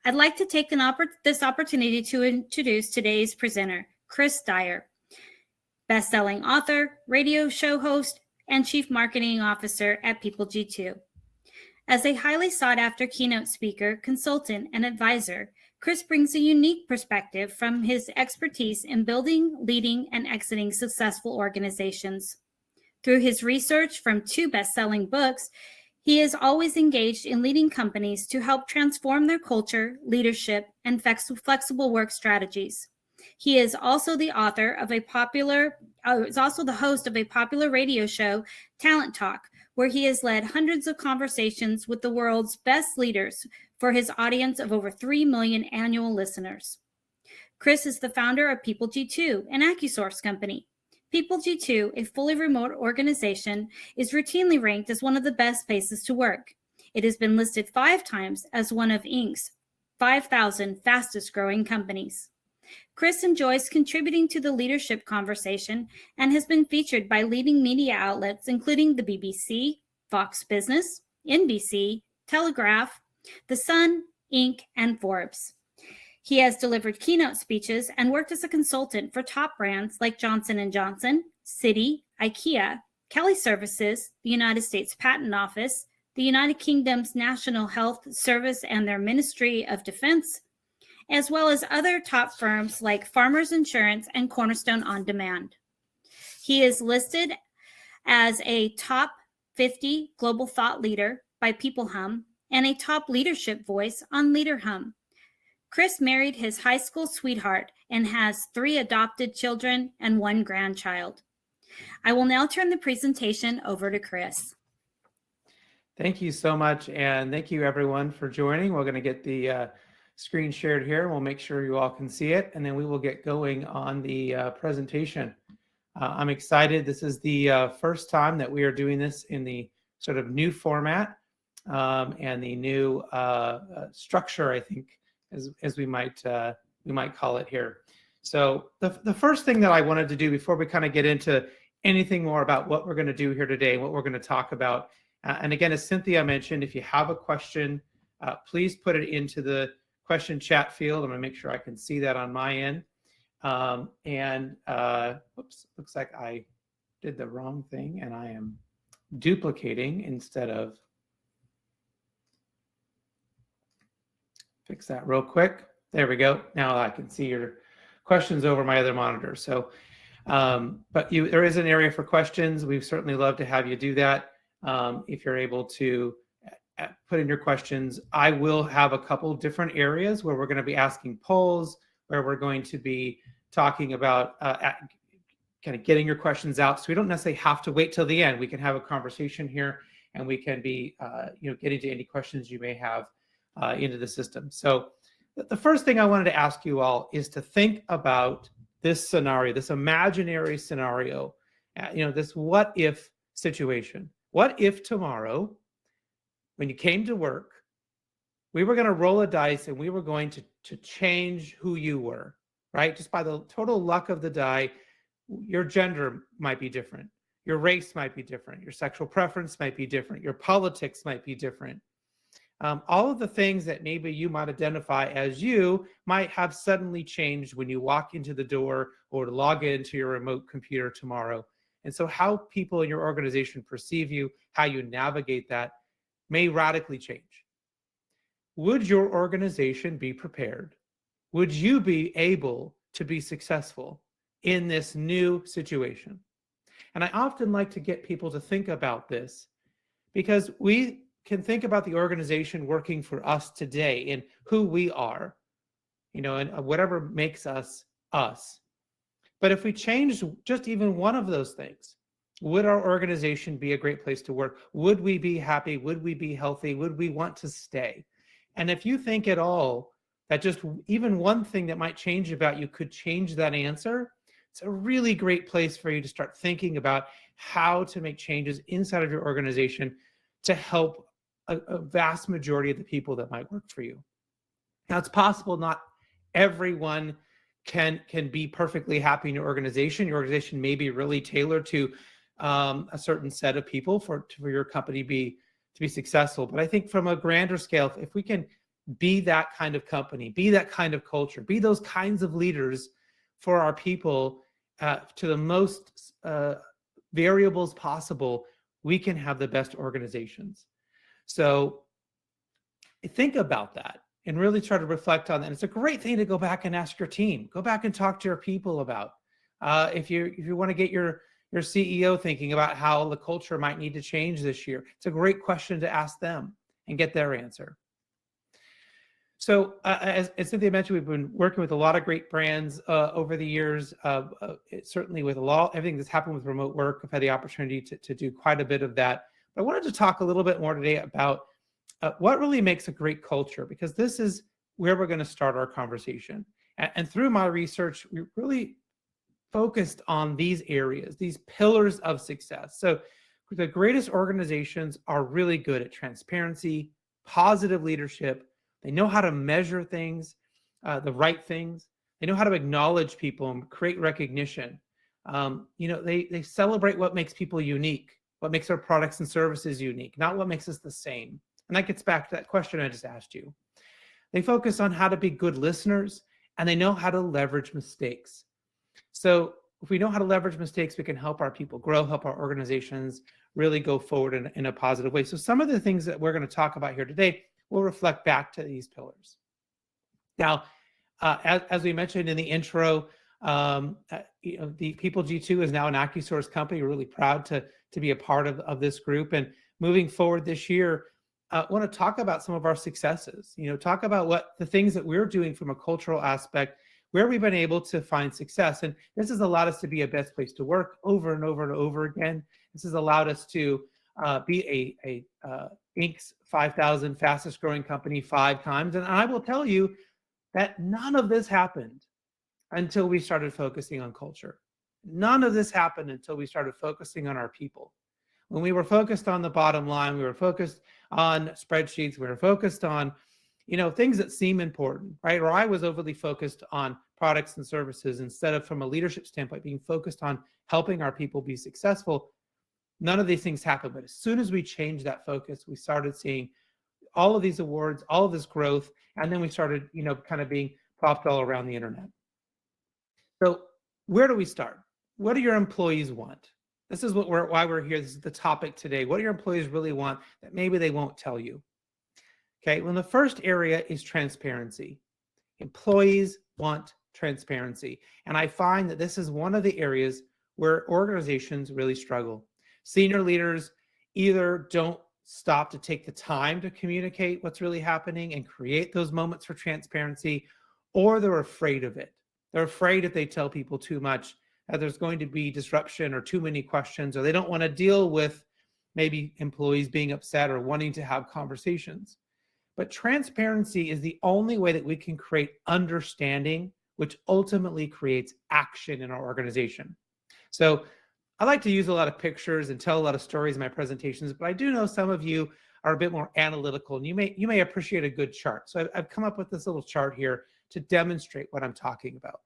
I'd like to take this opportunity to introduce today's presenter, Chris Dyer, best-selling author, radio show host, and Chief Marketing Officer at People G2. As a highly sought-after keynote speaker, consultant, and advisor, Chris brings a unique perspective from his expertise in building, leading, and exiting successful organizations. Through his research from 2 best-selling books, he is always engaged in leading companies to help transform their culture, leadership, and flexible work strategies. He is also the author of the host of a popular radio show, Talent Talk, where he has led hundreds of conversations with the world's best leaders for his audience of over 3 million annual listeners. Chris is the founder of People G2, an AccuSource company. People G2, a fully remote organization, is routinely ranked as one of the best places to work. It has been listed 5 times as one of Inc.'s 5,000 fastest growing companies. Chris enjoys contributing to the leadership conversation and has been featured by leading media outlets including the BBC, Fox Business, NBC, Telegraph, The Sun, Inc., and Forbes. He has delivered keynote speeches and worked as a consultant for top brands like Johnson & Johnson, Citi, IKEA, Kelly Services, the United States Patent Office, the United Kingdom's National Health Service and their Ministry of Defense, as well as other top firms like Farmers Insurance and Cornerstone On Demand. He is listed as a top 50 global thought leader by PeopleHum and a top leadership voice on LeaderHum. Chris married his high school sweetheart and has 3 adopted children and 1 grandchild. I will now turn the presentation over to Chris. Thank you so much, and thank you everyone for joining. We're going to get the screen shared here. We'll make sure you all can see it, and then we will get going on the presentation. I'm excited. This is the first time that we are doing this in the sort of new format and the new structure, I think, as we might call it here. So the first thing that I wanted to do before we kind of get into anything more about what we're going to do here today and what we're going to talk about, and again, as Cynthia mentioned, if you have a question, please put it into the question chat field. I'm going to make sure I can see that on my end. Whoops, looks like I did the wrong thing and I am duplicating instead of. Fix that real quick. There we go. Now I can see your questions over my other monitor. So, but there is an area for questions. We'd certainly love to have you do that. If you're able to put in your questions, I will have a couple different areas where we're going to be asking polls, where we're going to be talking about kind of getting your questions out. So we don't necessarily have to wait till the end. We can have a conversation here, and we can be, getting to any questions you may have into the system. So the first thing I wanted to ask you all is to think about this scenario, this imaginary scenario, this what if situation. What if tomorrow, when you came to work, we were going to roll a dice and we were going to change who you were, right? Just by the total luck of the die, your gender might be different. Your race might be different. Your sexual preference might be different. Your politics might be different. All of the things that maybe you might identify as you might have suddenly changed when you walk into the door or log into your remote computer tomorrow. And so how people in your organization perceive you, how you navigate that may radically change. Would your organization be prepared? Would you be able to be successful in this new situation? And I often like to get people to think about this because we can think about the organization working for us today and who we are, and whatever makes us us. But if we change just even one of those things, would our organization be a great place to work? Would we be happy? Would we be healthy? Would we want to stay? And if you think at all that just even one thing that might change about you could change that answer, it's a really great place for you to start thinking about how to make changes inside of your organization to help a vast majority of the people that might work for you. Now, it's possible not everyone can be perfectly happy in your organization. Your organization may be really tailored to a certain set of people for your company to be successful. But I think from a grander scale, if we can be that kind of company, be that kind of culture, be those kinds of leaders for our people to the most variables possible, we can have the best organizations. So think about that and really try to reflect on that. And it's a great thing to go back and ask your team, go back and talk to your people about. If you want to get your CEO thinking about how the culture might need to change this year, it's a great question to ask them and get their answer. So as Cynthia mentioned, we've been working with a lot of great brands over the years. Certainly with everything that's happened with remote work, I've had the opportunity to do quite a bit of that. But I wanted to talk a little bit more today about what really makes a great culture, because this is where we're going to start our conversation. And through my research, we really focused on these areas, these pillars of success. So the greatest organizations are really good at transparency, positive leadership. They know how to measure things, the right things. They know how to acknowledge people and create recognition. They celebrate what makes people unique, what makes our products and services unique, not what makes us the same. And that gets back to that question I just asked you. They focus on how to be good listeners, and they know how to leverage mistakes. So if we know how to leverage mistakes, we can help our people grow, help our organizations really go forward in a positive way. So some of the things that we're going to talk about here today will reflect back to these pillars. Now, as we mentioned in the intro, the People G2 is now an AccuSource company. We're really proud to be a part of this group. And moving forward this year, I want to talk about some of our successes, talk about what the things that we're doing from a cultural aspect, where we've been able to find success. And this has allowed us to be a best place to work over and over and over again. This has allowed us to be a Inc.'s 5,000 fastest growing company 5 times. And I will tell you that none of this happened until we started focusing on culture. None of this happened until we started focusing on our people. When we were focused on the bottom line, we were focused on spreadsheets, we were focused on, things that seem important, right? Or I was overly focused on products and services instead of, from a leadership standpoint, being focused on helping our people be successful. None of these things happened. But as soon as we changed that focus, we started seeing all of these awards, all of this growth, and then we started, kind of being popped all around the internet. So where do we start? What do your employees want? This is why we're here. This is the topic today. What do your employees really want that maybe they won't tell you? Okay, well, the first area is transparency. Employees want transparency. And I find that this is one of the areas where organizations really struggle. Senior leaders either don't stop to take the time to communicate what's really happening and create those moments for transparency, or they're afraid of it. They're afraid if they tell people too much that there's going to be disruption or too many questions, or they don't want to deal with maybe employees being upset or wanting to have conversations. But transparency is the only way that we can create understanding, which ultimately creates action in our organization. So I like to use a lot of pictures and tell a lot of stories in my presentations, but I do know some of you are a bit more analytical, and you may appreciate a good chart. So I've come up with this little chart here to demonstrate what I'm talking about.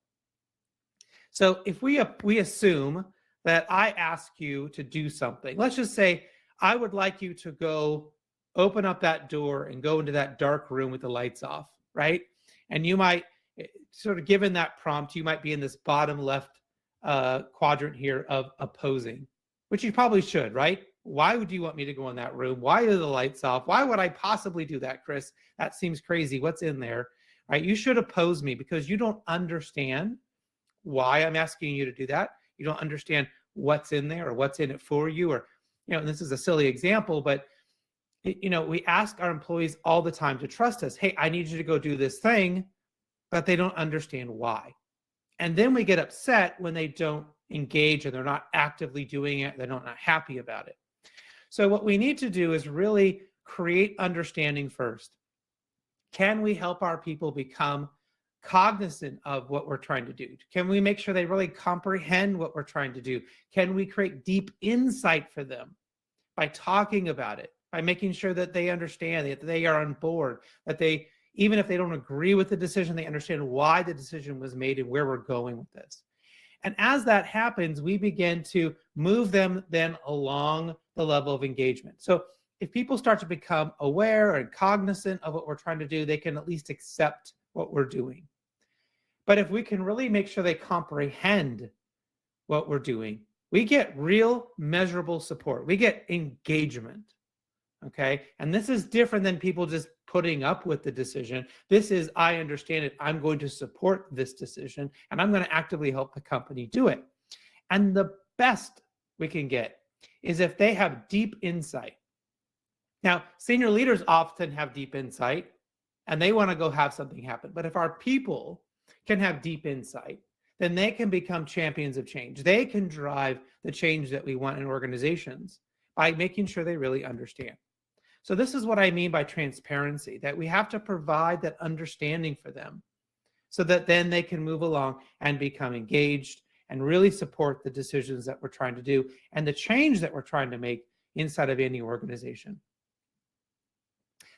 So if we assume that I ask you to do something, let's just say I would like you to go open up that door and go into that dark room with the lights off, right? And you might, sort of given that prompt, you might be in this bottom left quadrant here of opposing, which you probably should, right? Why would you want me to go in that room? Why are the lights off? Why would I possibly do that, Chris? That seems crazy. What's in there, right? You should oppose me because you don't understand why I'm asking you to do that. You don't understand what's in there or what's in it for you. Or, and this is a silly example, but we ask our employees all the time to trust us. Hey, I need you to go do this thing, but they don't understand why. And then we get upset when they don't engage and they're not actively doing it. They're not happy about it. So what we need to do is really create understanding first. Can we help our people become cognizant of what we're trying to do? Can we make sure they really comprehend what we're trying to do? Can we create deep insight for them by talking about it, by making sure that they understand, that they are on board, that they, even if they don't agree with the decision, they understand why the decision was made and where we're going with this. And as that happens, we begin to move them then along the level of engagement. So if people start to become aware and cognizant of what we're trying to do, they can at least accept what we're doing. But if we can really make sure they comprehend what we're doing, we get real measurable support. We get engagement. Okay. And this is different than people just putting up with the decision. This is, I understand it. I'm going to support this decision and I'm going to actively help the company do it. And the best we can get is if they have deep insight. Now, senior leaders often have deep insight and they want to go have something happen. But if our people can have deep insight, then they can become champions of change. They can drive the change that we want in organizations by making sure they really understand. So this is what I mean by transparency, that we have to provide that understanding for them so that then they can move along and become engaged and really support the decisions that we're trying to do and the change that we're trying to make inside of any organization.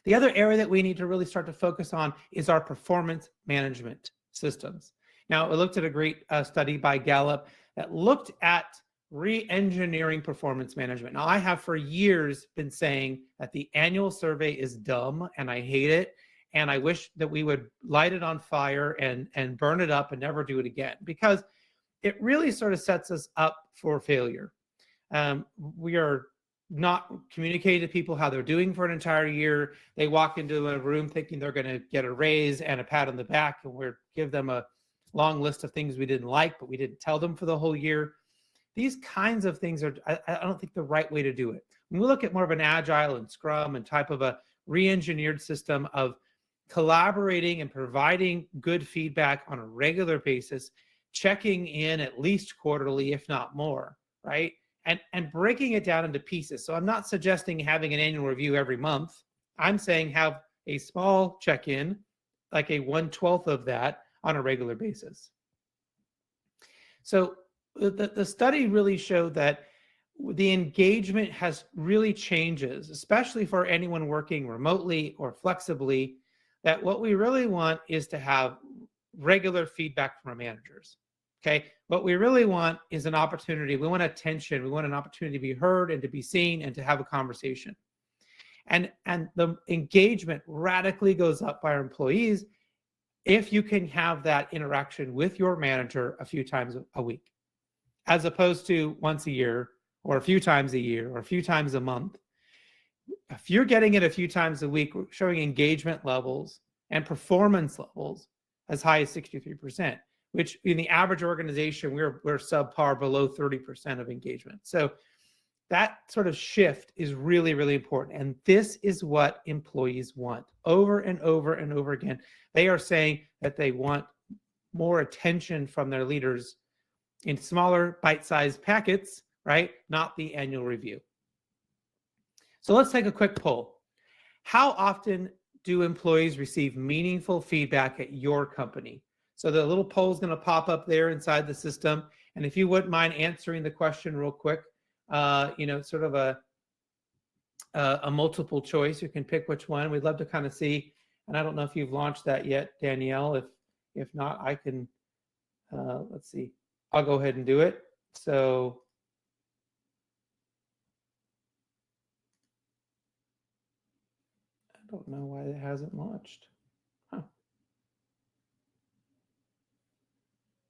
The other area that we need to really start to focus on is our performance management systems. Now, I looked at a great study by Gallup that looked at re-engineering performance management. Now, I have for years been saying that the annual survey is dumb and I hate it. And I wish that we would light it on fire and burn it up and never do it again, because it really sort of sets us up for failure. We are not communicating to people how they're doing for an entire year. They walk into a room thinking they're going to get a raise and a pat on the back, and we're give them a long list of things we didn't like, but we didn't tell them for the whole year. These kinds of things are, I don't think, the right way to do it. When we look at more of an agile and Scrum and type of a re-engineered system of collaborating and providing good feedback on a regular basis, checking in at least quarterly, if not more, right? And breaking it down into pieces. So I'm not suggesting having an annual review every month. I'm saying have a small check-in, like a 1/12 of that on a regular basis. So the study really showed that the engagement has really changes, especially for anyone working remotely or flexibly, that what we really want is to have regular feedback from our managers. Okay. What we really want is an opportunity. We want attention. We want an opportunity to be heard and to be seen and to have a conversation. And the engagement radically goes up by our employees if you can have that interaction with your manager a few times a week, as opposed to once a year or a few times a year or a few times a month. If you're getting it a few times a week, we're showing engagement levels and performance levels as high as 63%, which in the average organization, we're subpar below 30% of engagement. So that sort of shift is really, really important. And this is what employees want over and over and over again. They are saying that they want more attention from their leaders in smaller bite-sized packets, right? Not the annual review. So let's take a quick poll. How often do employees receive meaningful feedback at your company? So the little poll is going to pop up there inside the system. And if you wouldn't mind answering the question real quick, sort of a multiple choice. You can pick which one. We'd love to kind of see. And I don't know if you've launched that yet, Danielle. If not, I can. Let's see. I'll go ahead and do it. So I don't know why it hasn't launched. Huh.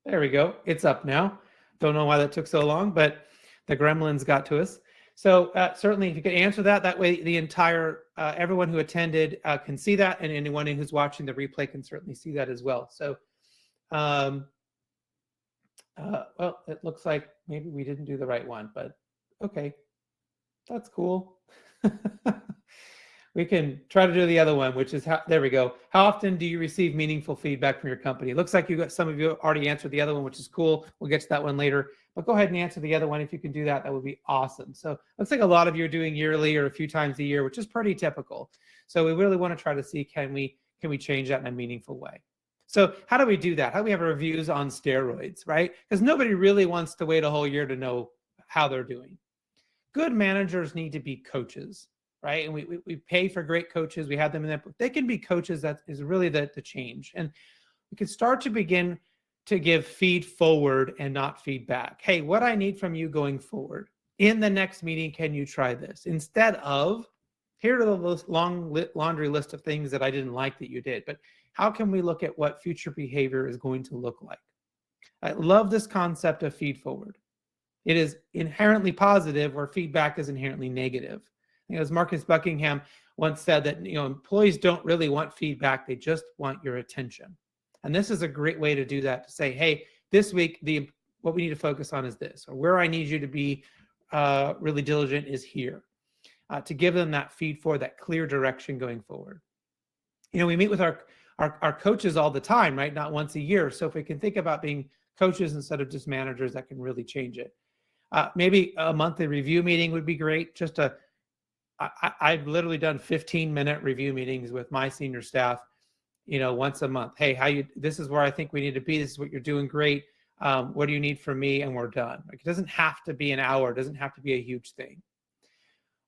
There we go. It's up now. Don't know why that took so long, but the gremlins got to us. So certainly, if you could answer that, that way the entire everyone who attended can see that, and anyone who's watching the replay can certainly see that as well. So, well, it looks like maybe we didn't do the right one, but okay, that's cool. We can try to do the other one, which is there we go. How often do you receive meaningful feedback from your company? It looks like some of you already answered the other one, which is cool. We'll get to that one later, but go ahead and answer the other one. If you can do that, that would be awesome. So looks like a lot of you are doing yearly or a few times a year, which is pretty typical. So we really want to try to see, can we change that in a meaningful way? So how do we do that? How do we have reviews on steroids, right? Because nobody really wants to wait a whole year to know how they're doing. Good managers need to be coaches, right? And we pay for great coaches. We have them in that, but they can be coaches. That is really the change. And we can start to begin to give feed forward and not feedback. Hey, what I need from you going forward in the next meeting, can you try this? Instead of here are the long laundry list of things that I didn't like that you did, but how can we look at what future behavior is going to look like? I love this concept of feed forward. It is inherently positive where feedback is inherently negative. As Marcus Buckingham once said that employees don't really want feedback, they just want your attention. And this is a great way to do that, to say, hey, this week what we need to focus on is this, or where I need you to be really diligent is here, to give them that feed forward, that clear direction going forward. We meet with our coaches all the time, right? Not once a year. So if we can think about being coaches instead of just managers, that can really change it. Maybe a monthly review meeting would be great. I've literally done 15-minute review meetings with my senior staff, once a month. Hey, this is where I think we need to be. This is what you're doing great. What do you need from me? And we're done. Like, it doesn't have to be an hour. It doesn't have to be a huge thing.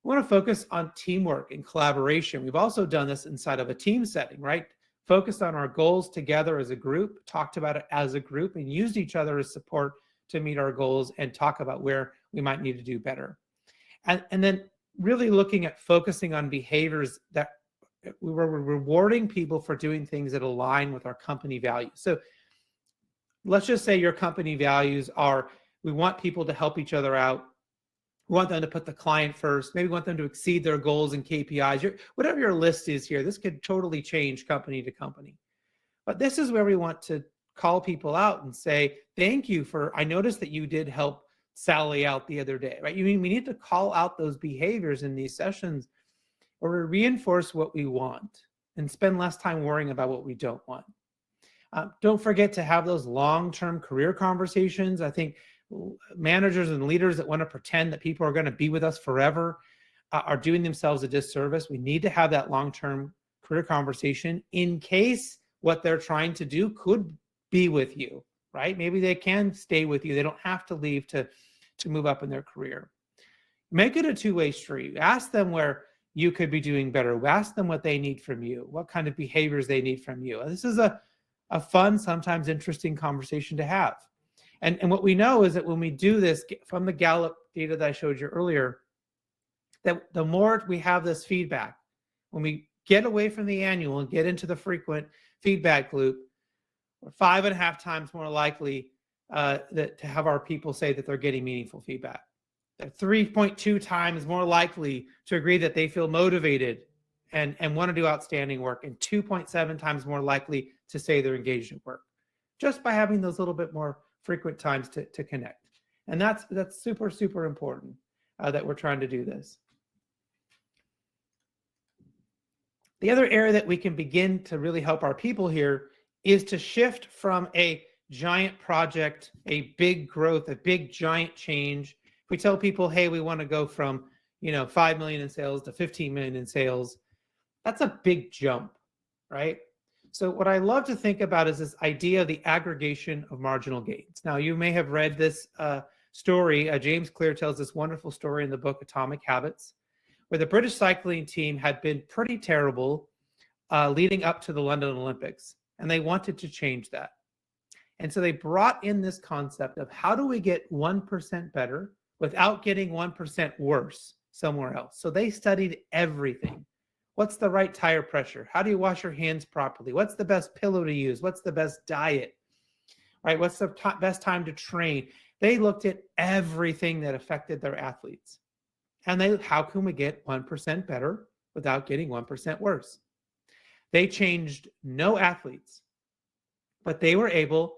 We want to focus on teamwork and collaboration. We've also done this inside of a team setting, right? Focused on our goals together as a group, talked about it as a group, and used each other as support to meet our goals and talk about where we might need to do better. And then really looking at focusing on behaviors that we were rewarding people for doing things that align with our company values. So let's just say your company values are, we want people to help each other out. We want them to put the client first. Maybe we want them to exceed their goals and KPIs. Whatever your list is here, this could totally change company to company. But this is where we want to call people out and say, thank you I noticed that you did help Sally out the other day, right? We need to call out those behaviors in these sessions, or we reinforce what we want and spend less time worrying about what we don't want. Don't forget to have those long-term career conversations. I think managers and leaders that want to pretend that people are going to be with us forever are doing themselves a disservice. We need to have that long-term career conversation in case what they're trying to do could be with you, right? Maybe they can stay with you. They don't have to leave to move up in their career. Make it a two-way street. Ask them where you could be doing better. Ask them what they need from you, what kind of behaviors they need from you. This is a fun, sometimes interesting conversation to have. And what we know is that when we do this, from the Gallup data that I showed you earlier, that the more we have this feedback, when we get away from the annual and get into the frequent feedback loop, we're 5.5 times more likely to have our people say that they're getting meaningful feedback. They're 3.2 times more likely to agree that they feel motivated and want to do outstanding work, and 2.7 times more likely to say they're engaged at work, just by having those little bit more frequent times to connect. And that's super, super important that we're trying to do this. The other area that we can begin to really help our people here is to shift from a giant project, a big growth, a big giant change. If we tell people, hey, we want to go from 5 million in sales to 15 million in sales, that's a big jump, right? So what I love to think about is this idea of the aggregation of marginal gains. Now, you may have read this story. James Clear tells this wonderful story in the book Atomic Habits, where the British cycling team had been pretty terrible leading up to the London Olympics, and they wanted to change that. And so they brought in this concept of, how do we get 1% better without getting 1% worse somewhere else? So they studied everything. What's the right tire pressure? How do you wash your hands properly? What's the best pillow to use? What's the best diet? Right? What's the best time to train? They looked at everything that affected their athletes. And how can we get 1% better without getting 1% worse? They changed no athletes, but they were able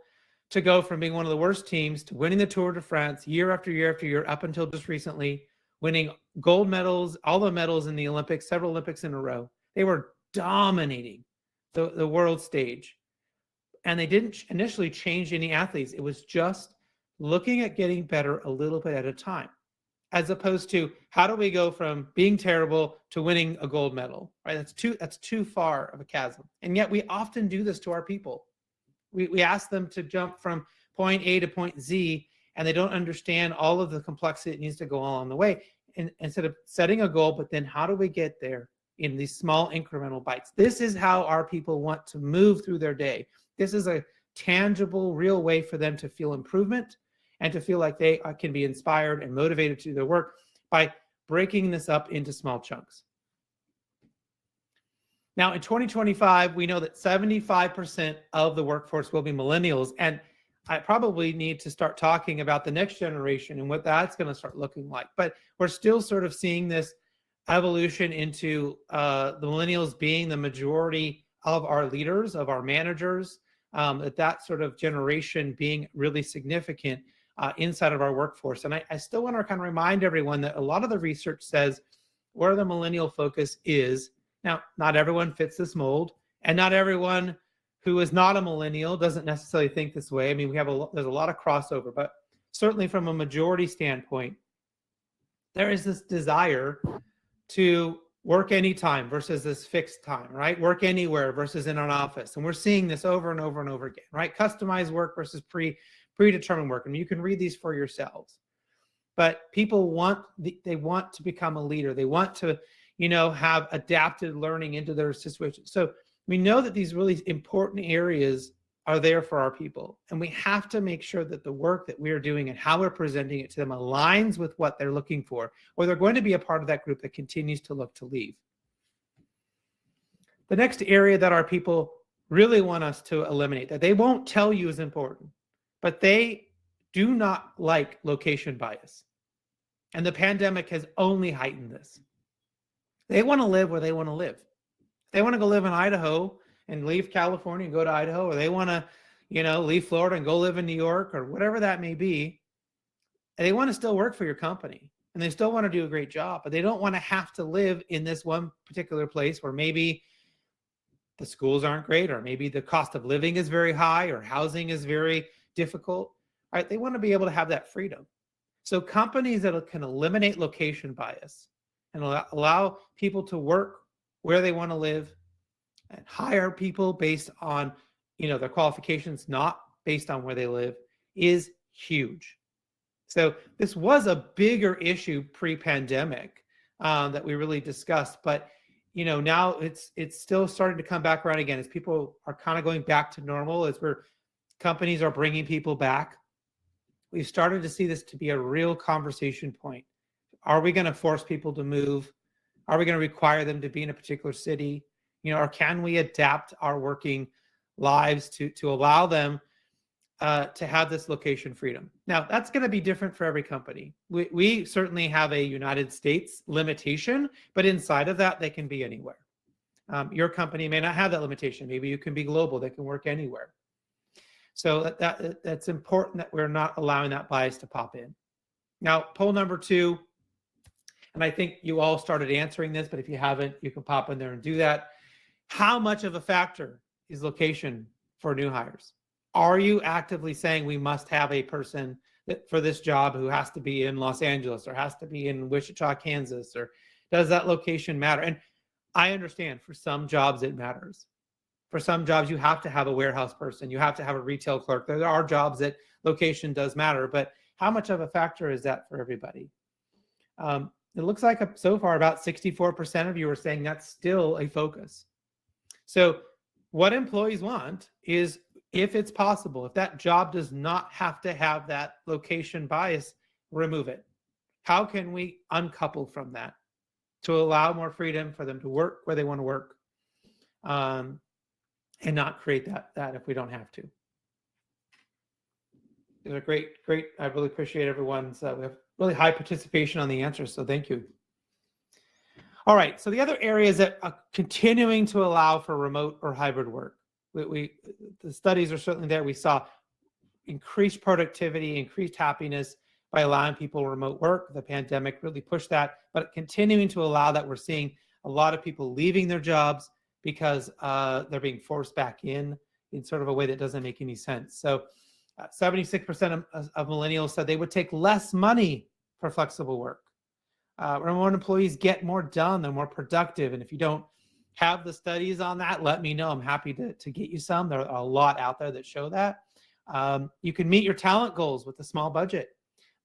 to go from being one of the worst teams to winning the Tour de France year after year after year, up until just recently, winning gold medals, all the medals in the Olympics, several Olympics in a row. They were dominating the world stage. And they didn't initially change any athletes. It was just looking at getting better a little bit at a time, as opposed to, how do we go from being terrible to winning a gold medal, right? That's too far of a chasm. And yet we often do this to our people. We ask them to jump from point A to point Z, and they don't understand all of the complexity that needs to go along the way. And instead of setting a goal, but then how do we get there in these small incremental bites? This is how our people want to move through their day. This is a tangible, real way for them to feel improvement and to feel like they can be inspired and motivated to do their work by breaking this up into small chunks. Now, in 2025, we know that 75% of the workforce will be millennials. And I probably need to start talking about the next generation and what that's going to start looking like. But we're still sort of seeing this evolution into the millennials being the majority of our leaders, of our managers, that sort of generation being really significant inside of our workforce. And I still want to kind of remind everyone that a lot of the research says where the millennial focus is. Now, not everyone fits this mold, and not everyone who is not a millennial doesn't necessarily think this way. I mean, there's a lot of crossover, but certainly from a majority standpoint, there is this desire to work anytime versus this fixed time, right? Work anywhere versus in an office. And we're seeing this over and over and over again, right? Customized work versus predetermined work. And you can read these for yourselves. But people they want to become a leader. They want to, have adapted learning into their situation. So we know that these really important areas are there for our people. And we have to make sure that the work that we're doing and how we're presenting it to them aligns with what they're looking for, or they're going to be a part of that group that continues to look to leave. The next area that our people really want us to eliminate, that they won't tell you is important, but they do not like location bias. And the pandemic has only heightened this. They want to live where they want to live. They want to go live in Idaho and leave California and go to Idaho, or they want to, leave Florida and go live in New York, or whatever that may be. And they want to still work for your company, and they still want to do a great job, but they don't want to have to live in this one particular place where maybe the schools aren't great, or maybe the cost of living is very high, or housing is very difficult. Right? They want to be able to have that freedom. So companies that can eliminate location bias and allow people to work where they want to live and hire people based on, their qualifications, not based on where they live, is huge. So this was a bigger issue pre-pandemic that we really discussed, but now it's still starting to come back around again as people are kind of going back to normal, as companies are bringing people back. We've started to see this to be a real conversation point. Are we going to force people to move? Are we going to require them to be in a particular city? Or can we adapt our working lives to allow them to have this location freedom? Now, that's going to be different for every company. We certainly have a United States limitation, but inside of that, they can be anywhere. Your company may not have that limitation. Maybe you can be global. They can work anywhere. So that's important that we're not allowing that bias to pop in. Now, poll number 2, and I think you all started answering this, but if you haven't, you can pop in there and do that. How much of a factor is location for new hires? Are you actively saying we must have a person for this job who has to be in Los Angeles or has to be in Wichita, Kansas, or does that location matter? And I understand for some jobs it matters. For some jobs, you have to have a warehouse person. You have to have a retail clerk. There are jobs that location does matter, but how much of a factor is that for everybody? It looks like so far about 64% of you are saying that's still a focus. So what employees want is, if it's possible, if that job does not have to have that location bias, remove it. How can we uncouple from that to allow more freedom for them to work where they want to work? And not create that if we don't have to. These are great. I really appreciate everyone's, we have really high participation on the answers, so thank you. All right, so the other areas that are continuing to allow for remote or hybrid work. The studies are certainly there. We saw increased productivity, increased happiness by allowing people remote work. The pandemic really pushed that, but continuing to allow that, we're seeing a lot of people leaving their jobs because they're being forced back in sort of a way that doesn't make any sense. So 76% of millennials said they would take less money for flexible work. Remote employees get more done, they're more productive. And if you don't have the studies on that, let me know. I'm happy to get you some. There are a lot out there that show that. You can meet your talent goals with a small budget.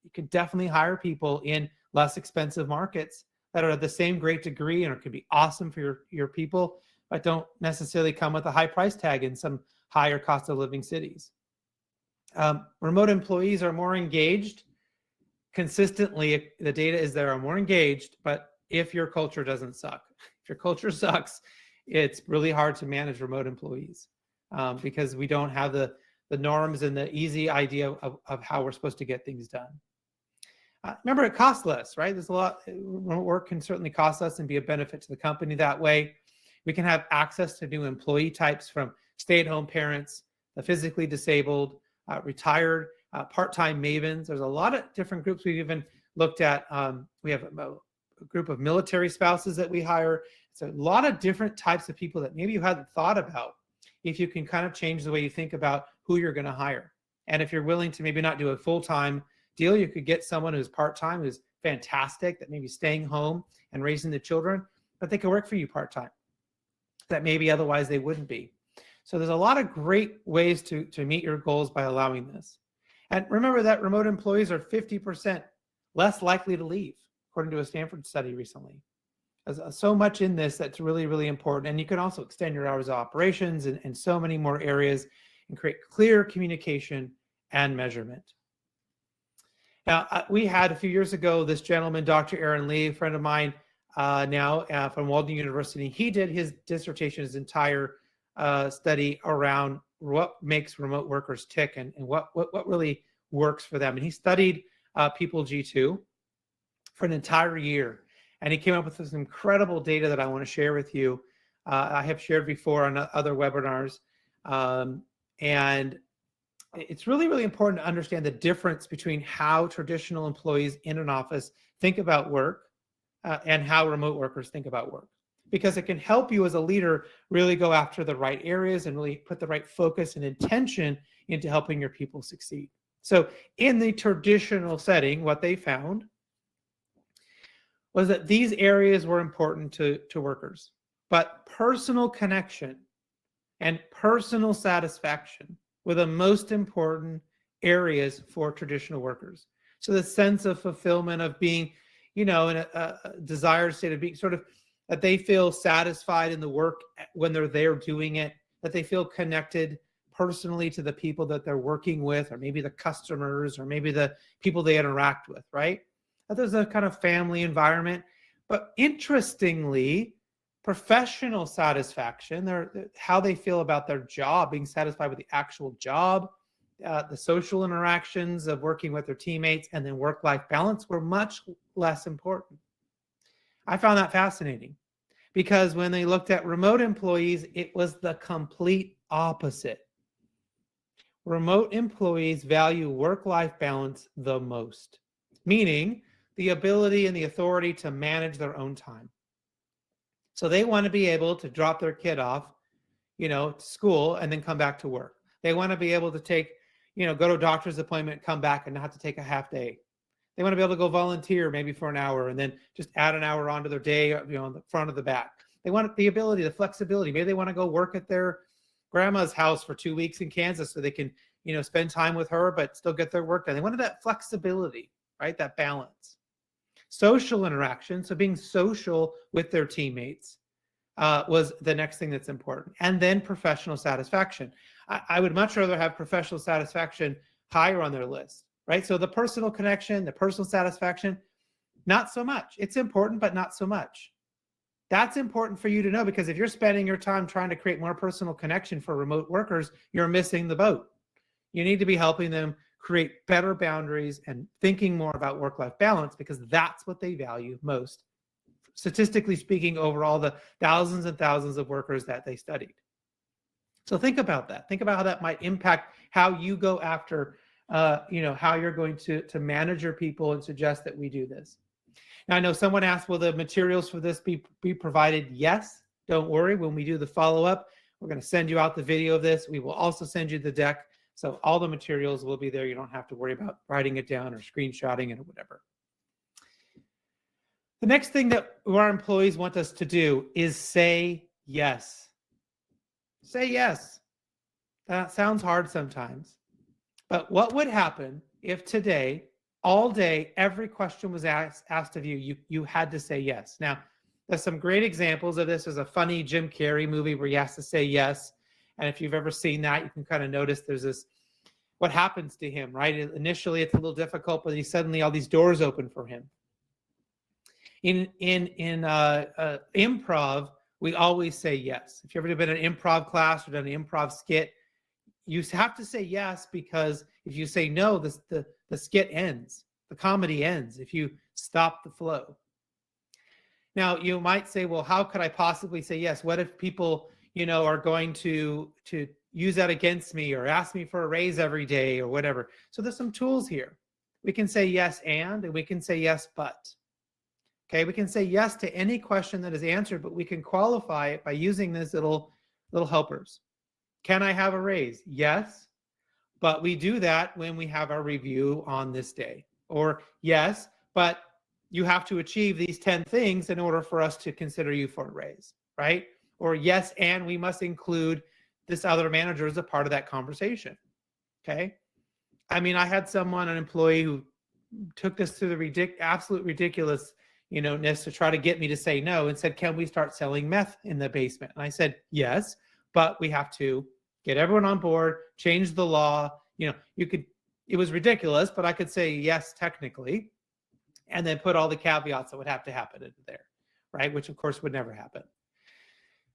You can definitely hire people in less expensive markets that are the same great degree and can be awesome for your people, but don't necessarily come with a high price tag in some higher cost of living cities. Remote employees are more engaged. Consistently, the data is they are more engaged, but if your culture doesn't suck. If your culture sucks, it's really hard to manage remote employees because we don't have the norms and the easy idea of how we're supposed to get things done. Remember, it costs less, right? There's a lot, remote work can certainly cost less and be a benefit to the company that way. We can have access to new employee types from stay-at-home parents, the physically disabled, retired, part-time mavens. There's a lot of different groups we've even looked at. We have a group of military spouses that we hire. It's a lot of different types of people that maybe you hadn't thought about if you can kind of change the way you think about who you're going to hire. And if you're willing to maybe not do a full-time deal, you could get someone who's part-time, who's fantastic, that maybe staying home and raising the children, but they could work for you part-time, that maybe otherwise they wouldn't be. So there's a lot of great ways to meet your goals by allowing this. And remember that remote employees are 50% less likely to leave, according to a Stanford study recently. There's so much in this that's really, really important. And you can also extend your hours of operations in so many more areas and create clear communication and measurement. Now, we had a few years ago this gentleman, Dr. Aaron Lee, a friend of mine from Walden University. He did his dissertation, his entire study around what makes remote workers tick and what really works for them. And he studied People G2 for an entire year. And he came up with this incredible data that I want to share with you. I have shared before on other webinars. And it's really, really important to understand the difference between how traditional employees in an office think about work and how remote workers think about work. Because it can help you as a leader really go after the right areas and really put the right focus and intention into helping your people succeed. So in the traditional setting, what they found was that these areas were important to workers, but personal connection and personal satisfaction were the most important areas for traditional workers. So the sense of fulfillment of being, in a desired state of being, sort of that they feel satisfied in the work when they're there doing it, that they feel connected personally to the people that they're working with, or maybe the customers, or maybe the people they interact with, right? That there's a kind of family environment. But interestingly, professional satisfaction, how they feel about their job, being satisfied with the actual job, the social interactions of working with their teammates, and then work-life balance were much less important. I found that fascinating because when they looked at remote employees, it was the complete opposite. Remote employees value work-life balance the most, meaning the ability and the authority to manage their own time. So they want to be able to drop their kid off, to school and then come back to work. They want to be able to take, go to a doctor's appointment, come back and not have to take a half day. They want to be able to go volunteer maybe for an hour and then just add an hour onto their day, on the front of the back. They want the ability, the flexibility. Maybe they want to go work at their grandma's house for 2 weeks in Kansas so they can, spend time with her, but still get their work done. They wanted that flexibility, right? That balance. Social interaction, so being social with their teammates was the next thing that's important. And then professional satisfaction. I would much rather have professional satisfaction higher on their list, right? So the personal connection, the personal satisfaction, not so much. It's important, but not so much. That's important for you to know, because if you're spending your time trying to create more personal connection for remote workers, you're missing the boat. You need to be helping them create better boundaries and thinking more about work-life balance, because that's what they value most, statistically speaking, over all the thousands and thousands of workers that they studied. So think about that. Think about how that might impact how you go after, how you're going to manage your people and suggest that we do this. Now, I know someone asked, will the materials for this be provided? Yes, don't worry. When we do the follow-up, we're going to send you out the video of this. We will also send you the deck. So all the materials will be there. You don't have to worry about writing it down or screenshotting it or whatever. The next thing that our employees want us to do is say yes. Say yes. That sounds hard sometimes. But what would happen if today, all day, every question was asked of you, you had to say yes? Now, there's some great examples of this. There's a funny Jim Carrey movie where he has to say yes. And if you've ever seen that, you can kind of notice there's this, what happens to him, right? Initially, it's a little difficult, but suddenly all these doors open for him. In improv, we always say yes. If you've ever been in an improv class or done an improv skit, you have to say yes, because if you say no, the skit ends, the comedy ends if you stop the flow. Now, you might say, well, how could I possibly say yes? What if people, are going to use that against me or ask me for a raise every day or whatever? So there's some tools here. We can say yes and we can say yes but. Okay, we can say yes to any question that is answered, but we can qualify it by using these little helpers. Can I have a raise? Yes, but we do that when we have our review on this day. Or yes, but you have to achieve these 10 things in order for us to consider you for a raise, right? Or yes, and we must include this other manager as a part of that conversation, okay? I mean, I had an employee who took this to the absolute ridiculous, to try to get me to say no, and said, can we start selling meth in the basement? And I said, yes, but we have to get everyone on board, change the law. It was ridiculous, but I could say yes, technically, and then put all the caveats that would have to happen into there, right? Which of course would never happen.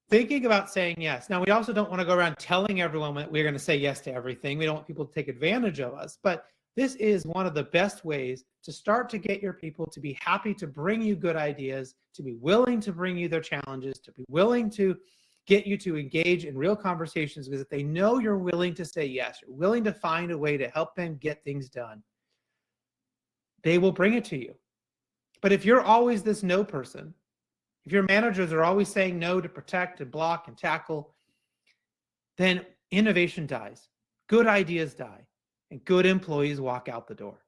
Thinking about saying yes. Now, we also don't want to go around telling everyone that we're going to say yes to everything. We don't want people to take advantage of us, but this is one of the best ways to start to get your people to be happy to bring you good ideas, to be willing to bring you their challenges, to be willing to get you to engage in real conversations, because if they know you're willing to say yes, you're willing to find a way to help them get things done, they will bring it to you. But if you're always this no person, if your managers are always saying no to protect and block and tackle, then innovation dies, good ideas die, and good employees walk out the door.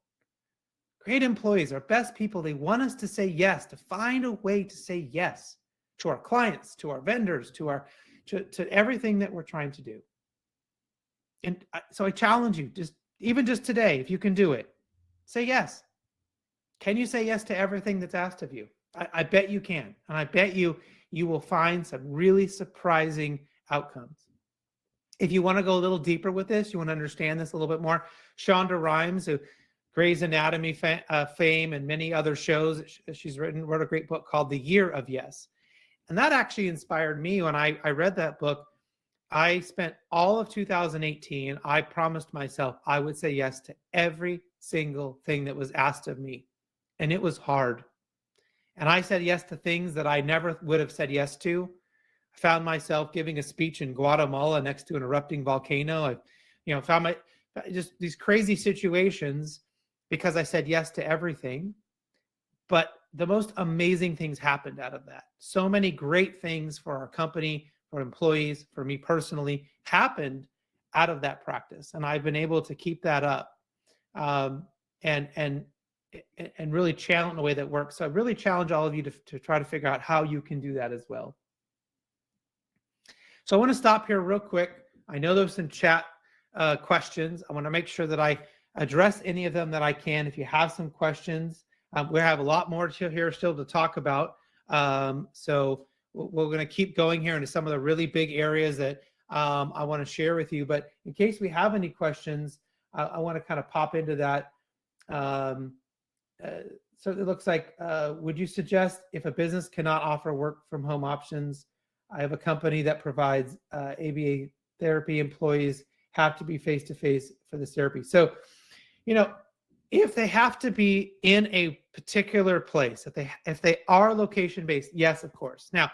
Great employees are best people. They want us to say yes, to find a way to say yes to our clients, to our vendors, to everything that we're trying to do. And so I challenge you, even just today, if you can do it, say yes. Can you say yes to everything that's asked of you? I bet you can. And I bet you will find some really surprising outcomes. If you want to go a little deeper with this, you want to understand this a little bit more, Shonda Rhimes, who Grey's Anatomy fame and many other shows she's wrote a great book called The Year of Yes. And that actually inspired me when I read that book. I spent all of 2018, I promised myself I would say yes to every single thing that was asked of me. And it was hard. And I said yes to things that I never would have said yes to. I found myself giving a speech in Guatemala next to an erupting volcano. I found just these crazy situations because I said yes to everything. But the most amazing things happened out of that. So many great things for our company, for employees, for me personally, happened out of that practice. And I've been able to keep that up and really challenge in a way that works. So I really challenge all of you to try to figure out how you can do that as well. So I want to stop here real quick. I know there's some chat questions. I want to make sure that I address any of them that I can. If you have some questions, we have a lot more here still to talk about. So we're going to keep going here into some of the really big areas that I want to share with you. But in case we have any questions, I want to kind of pop into that. So it looks like, would you suggest if a business cannot offer work from home options? I have a company that provides ABA therapy. Employees have to be face-to-face for this therapy. So, if they have to be in a particular place, if they are location-based, yes, of course. Now,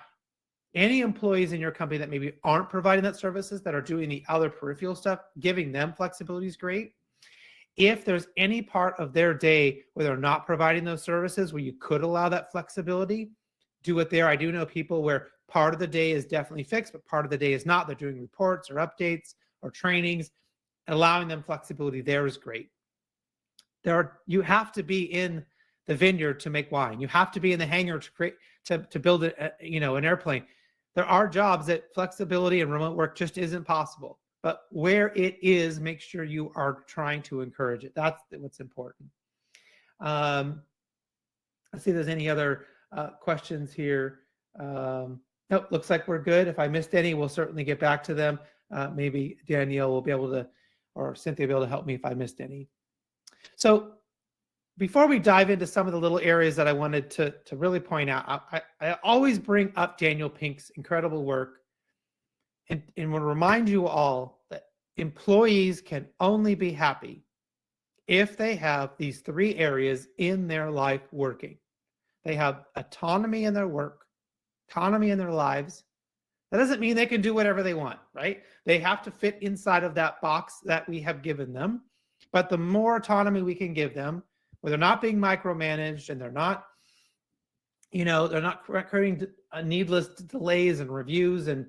any employees in your company that maybe aren't providing that services, that are doing the other peripheral stuff, giving them flexibility is great. If there's any part of their day where they're not providing those services, where you could allow that flexibility, do it there. I do know people where part of the day is definitely fixed, but part of the day is not. They're doing reports or updates or trainings. Allowing them flexibility there is great. You have to be in the vineyard to make wine. You have to be in the hangar to build an airplane. There are jobs that flexibility and remote work just isn't possible. But where it is, make sure you are trying to encourage it. That's what's important. Let's see if there's any other questions here. Nope, looks like we're good. If I missed any, we'll certainly get back to them. Maybe Danielle will be able to, or Cynthia will be able to help me if I missed any. So before we dive into some of the little areas that I wanted to really point out, I always bring up Daniel Pink's incredible work and will remind you all that employees can only be happy if they have these 3 areas in their life working. They have autonomy in their work, autonomy in their lives. That doesn't mean they can do whatever they want, right? They have to fit inside of that box that we have given them. But the more autonomy we can give them, where they're not being micromanaged and they're not creating needless delays and reviews and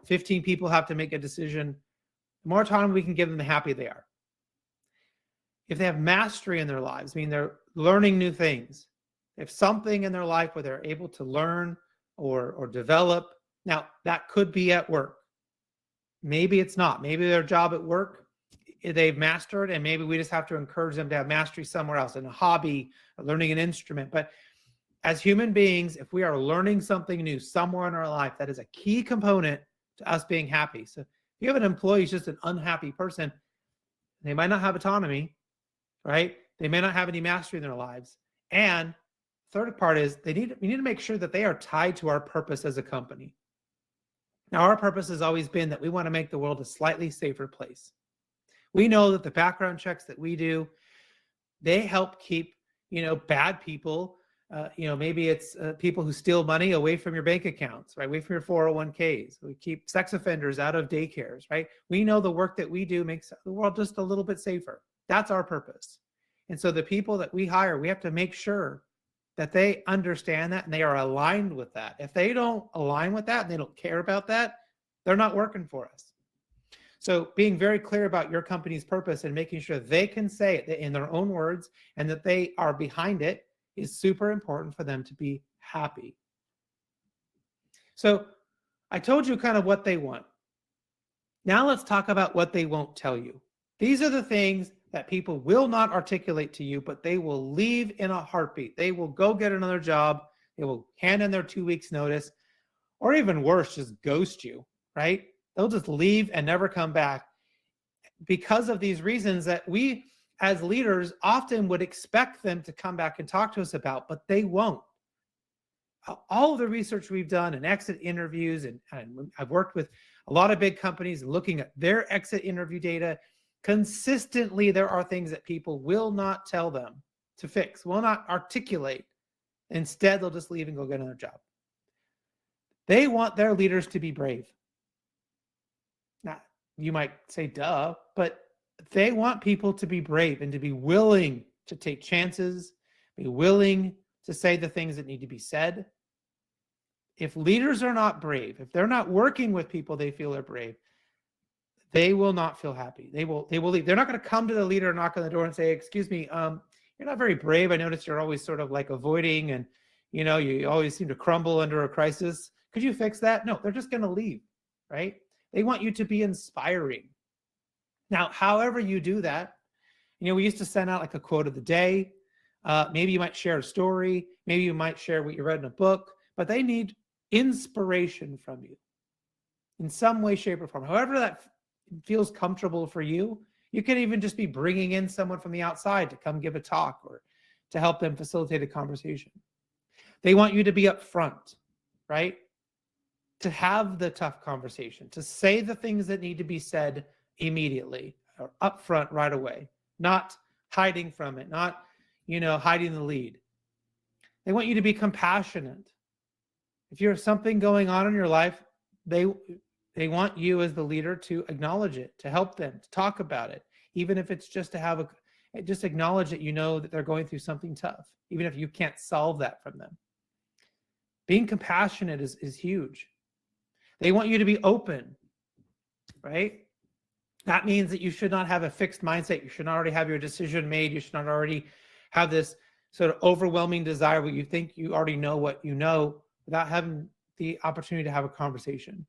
15 people have to make a decision, the more autonomy we can give them, the happier they are. If they have mastery in their lives, I mean, they're learning new things. If something in their life where they're able to learn or develop, now that could be at work. Maybe it's not. Maybe their job at work, they've mastered, and maybe we just have to encourage them to have mastery somewhere else, in a hobby, or learning an instrument. But as human beings, if we are learning something new somewhere in our life, that is a key component to us being happy. So if you have an employee who's just an unhappy person, they might not have autonomy, right? They may not have any mastery in their lives. And third part is we need to make sure that they are tied to our purpose as a company. Now, our purpose has always been that we want to make the world a slightly safer place. We know that the background checks that we do, they help keep, bad people, maybe it's people who steal money away from your bank accounts, right? Away from your 401ks. We keep sex offenders out of daycares, right? We know the work that we do makes the world just a little bit safer. That's our purpose. And so the people that we hire, we have to make sure that they understand that and they are aligned with that. If they don't align with that and they don't care about that, they're not working for us. So being very clear about your company's purpose and making sure they can say it in their own words and that they are behind it is super important for them to be happy. So I told you kind of what they want. Now let's talk about what they won't tell you. These are the things that people will not articulate to you, but they will leave in a heartbeat. They will go get another job. They will hand in their 2 weeks notice, or even worse, just ghost you, right? They'll just leave and never come back because of these reasons that we as leaders often would expect them to come back and talk to us about, but they won't. All of the research we've done and exit interviews, and I've worked with a lot of big companies looking at their exit interview data. Consistently, there are things that people will not tell them to fix, will not articulate. Instead, they'll just leave and go get another job. They want their leaders to be brave. Now, you might say, duh, but they want people to be brave and to be willing to take chances, be willing to say the things that need to be said. If leaders are not brave, if they're not working with people they feel are brave, they will not feel happy. They will leave. They're not going to come to the leader, knock on the door and say, excuse me, you're not very brave. I noticed you're always sort of like avoiding and, you always seem to crumble under a crisis. Could you fix that? No, they're just going to leave, right? They want you to be inspiring. Now, however you do that, we used to send out like a quote of the day. Maybe you might share a story. Maybe you might share what you read in a book, but they need inspiration from you in some way, shape, or form. However that feels comfortable for you. You could even just be bringing in someone from the outside to come give a talk or to help them facilitate a conversation. They want you to be upfront, right? To have the tough conversation, to say the things that need to be said immediately or upfront right away, not hiding from it, not, hiding the lead. They want you to be compassionate. If you have something going on in your life, they want you as the leader to acknowledge it, to help them, to talk about it, even if it's just to just acknowledge that that they're going through something tough, even if you can't solve that from them. Being compassionate is huge. They want you to be open, right? That means that you should not have a fixed mindset. You should not already have your decision made. You should not already have this sort of overwhelming desire where you think you already know what you know without having the opportunity to have a conversation.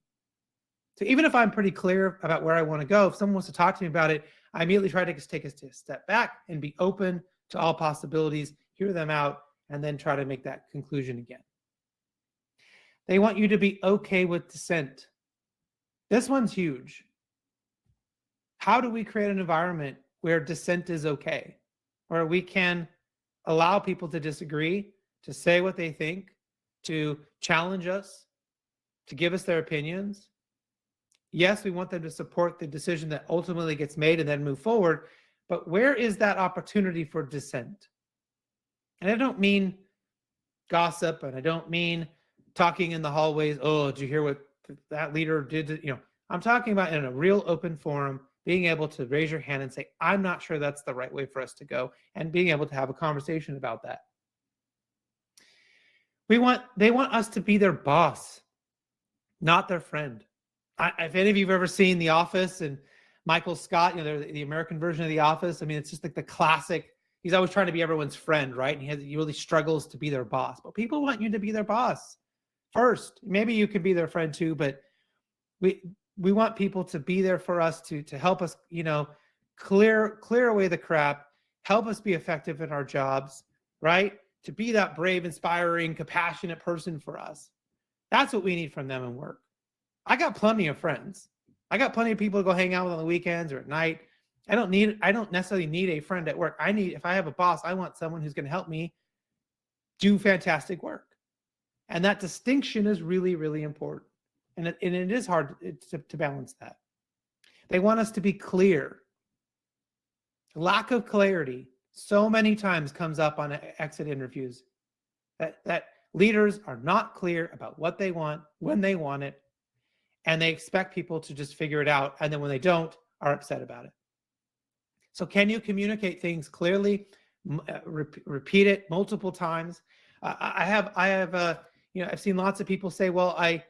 So even if I'm pretty clear about where I want to go, if someone wants to talk to me about it, I immediately try to just take a step back and be open to all possibilities, hear them out, and then try to make that conclusion again. They want you to be okay with dissent. This one's huge. How do we create an environment where dissent is okay, where we can allow people to disagree, to say what they think, to challenge us, to give us their opinions. Yes, we want them to support the decision that ultimately gets made and then move forward, but where is that opportunity for dissent? And I don't mean gossip, and I don't mean talking in the hallways. Oh, did you hear what that leader did? I'm talking about in a real open forum, being able to raise your hand and say, I'm not sure that's the right way for us to go, and being able to have a conversation about that. They want us to be their boss, not their friend. If any of you have ever seen The Office and Michael Scott, the American version of The Office, I mean, it's just like the classic. He's always trying to be everyone's friend, right? And he really struggles to be their boss. But people want you to be their boss first. Maybe you could be their friend too, but we want people to be there for us to help us, clear away the crap, help us be effective in our jobs, right? To be that brave, inspiring, compassionate person for us. That's what we need from them in work. I got plenty of friends. I got plenty of people to go hang out with on the weekends or at night. I don't necessarily need a friend at work. If I have a boss, I want someone who's going to help me do fantastic work. And that distinction is really, really important. And it is hard to balance that. They want us to be clear. Lack of clarity so many times comes up on exit interviews, that leaders are not clear about what they want, when they want it, and they expect people to just figure it out. And then when they don't, are upset about it. So can you communicate things clearly, repeat it multiple times? I've seen lots of people say, well, I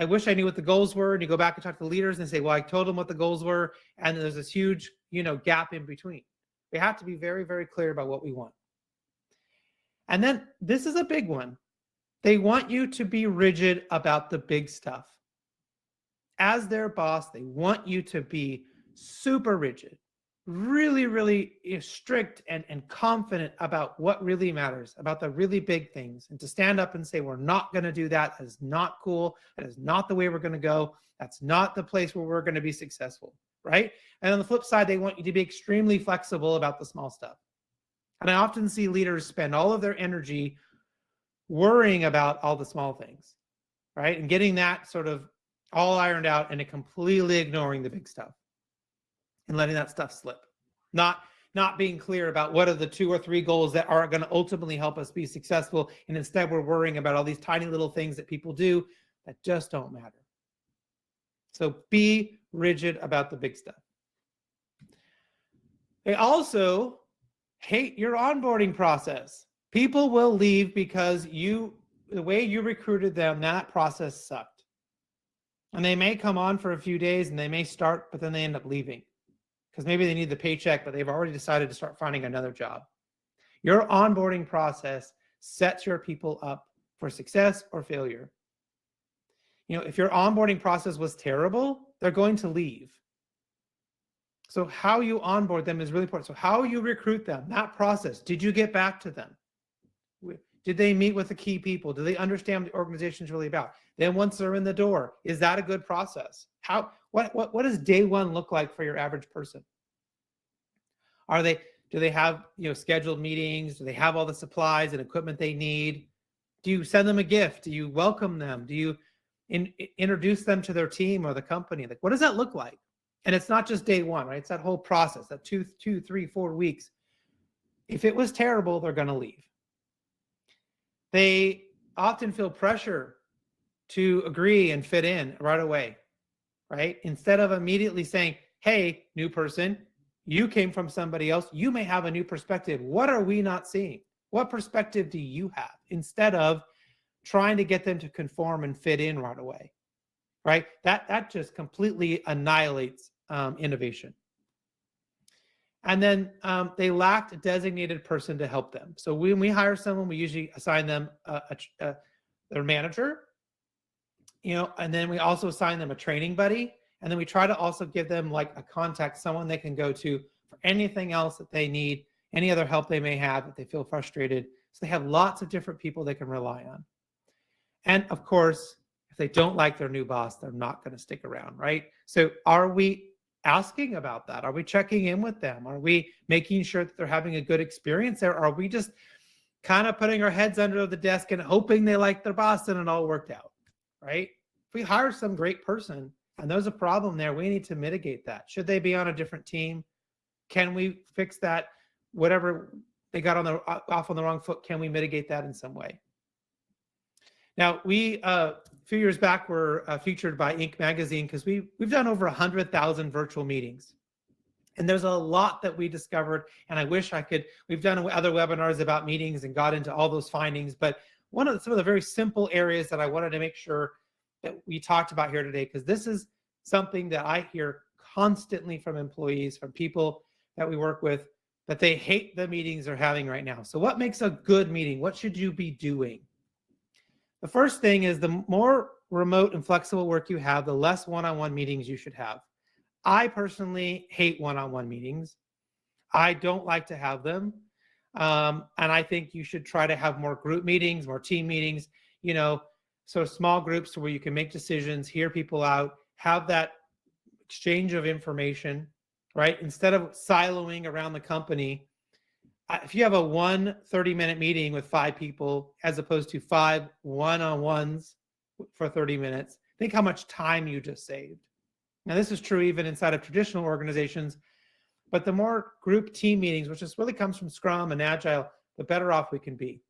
wish I knew what the goals were. And you go back and talk to the leaders and say, well, I told them what the goals were. And there's this huge, gap in between. We have to be very, very clear about what we want. And then this is a big one. They want you to be rigid about the big stuff. As their boss, they want you to be super rigid, really, really strict and confident about what really matters, about the really big things, and to stand up and say, we're not going to do that. That is not cool. That is not the way we're going to go. That's not the place where we're going to be successful, right? And on the flip side, they want you to be extremely flexible about the small stuff. And I often see leaders spend all of their energy worrying about all the small things, right? And getting that sort of all ironed out and completely ignoring the big stuff and letting that stuff slip. Not being clear about what are the 2 or 3 goals that are going to ultimately help us be successful. And instead we're worrying about all these tiny little things that people do that just don't matter. So be rigid about the big stuff. They also hate your onboarding process. People will leave because the way you recruited them, that process sucked. And they may come on for a few days and they may start, but then they end up leaving because maybe they need the paycheck, but they've already decided to start finding another job. Your onboarding process sets your people up for success or failure. If your onboarding process was terrible, they're going to leave. So how you onboard them is really important. So how you recruit them, that process, did you get back to them? Did they meet with the key people? Do they understand what the organization is really about? Then once they're in the door, is that a good process? What does day one look like for your average person? Do they have scheduled meetings? Do they have all the supplies and equipment they need? Do you send them a gift? Do you welcome them? Do you introduce them to their team or the company? Like, what does that look like? And it's not just day one, right? It's that whole process, that 2, 3, 4 weeks. If it was terrible, they're going to leave. They often feel pressure to agree and fit in right away, right? Instead of immediately saying, hey, new person, you came from somebody else. You may have a new perspective. What are we not seeing? What perspective do you have? Instead of trying to get them to conform and fit in right away, right? That just completely annihilates innovation. And then they lacked a designated person to help them. So when we hire someone, we usually assign them their manager, and then we also assign them a training buddy. And then we try to also give them like a contact, someone they can go to for anything else that they need, any other help they may have if they feel frustrated. So they have lots of different people they can rely on. And of course, if they don't like their new boss, they're not going to stick around, right? So are we asking about that? Are we checking in with them? Are we making sure that they're having a good experience there? Are we just kind of putting our heads under the desk and hoping they like their boss and it all worked out, right? If we hire some great person and there's a problem there, we need to mitigate that. Should they be on a different team? Can we fix that? Whatever they got off on the wrong foot, can we mitigate that in some way? Now, we a few years back were featured by Inc. magazine because we've done over 100,000 virtual meetings. And there's a lot that we discovered, and I wish I could. We've done other webinars about meetings and got into all those findings, but some of the very simple areas that I wanted to make sure that we talked about here today, because this is something that I hear constantly from employees, from people that we work with, that they hate the meetings they're having right now. So what makes a good meeting? What should you be doing? The first thing is the more remote and flexible work you have, the less one-on-one meetings you should have. I personally hate one-on-one meetings. I don't like to have them. And I think you should try to have more group meetings, more team meetings, so small groups where you can make decisions, hear people out, have that exchange of information, right? Instead of siloing around the company, if you have a 30-minute meeting with 5 people as opposed to 5 one-on-ones for 30 minutes, think how much time you just saved. Now, this is true even inside of traditional organizations, but the more group team meetings, which just really comes from Scrum and Agile, the better off we can be.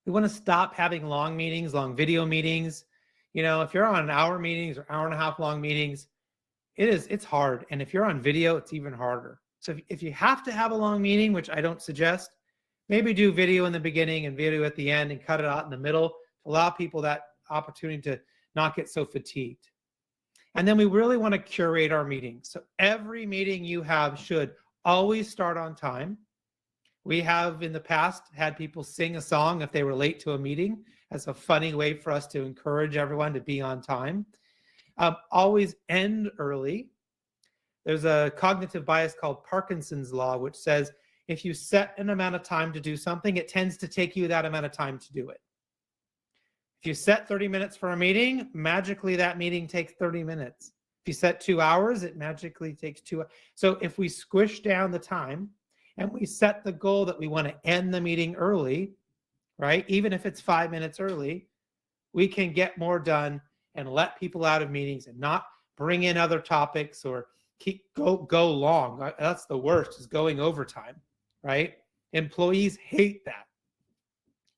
We want to stop having long meetings, long video meetings. If you're on hour meetings or hour and a half long meetings, it's hard. And if you're on video, it's even harder. So if you have to have a long meeting, which I don't suggest, maybe do video in the beginning and video at the end and cut it out in the middle to allow people that opportunity to not get so fatigued. And then we really want to curate our meetings. So every meeting you have should always start on time. We have in the past had people sing a song if they were late to a meeting. That's a funny way for us to encourage everyone to be on time. Always end early. There's a cognitive bias called Parkinson's law, which says if you set an amount of time to do something, it tends to take you that amount of time to do it. If you set 30 minutes for a meeting, magically that meeting takes 30 minutes. If you set 2 hours, it magically takes 2 hours. So if we squish down the time and we set the goal that we want to end the meeting early, right? Even if it's 5 minutes early, we can get more done and let people out of meetings and not bring in other topics or go long. That's the worst, is going overtime, right? Employees hate that.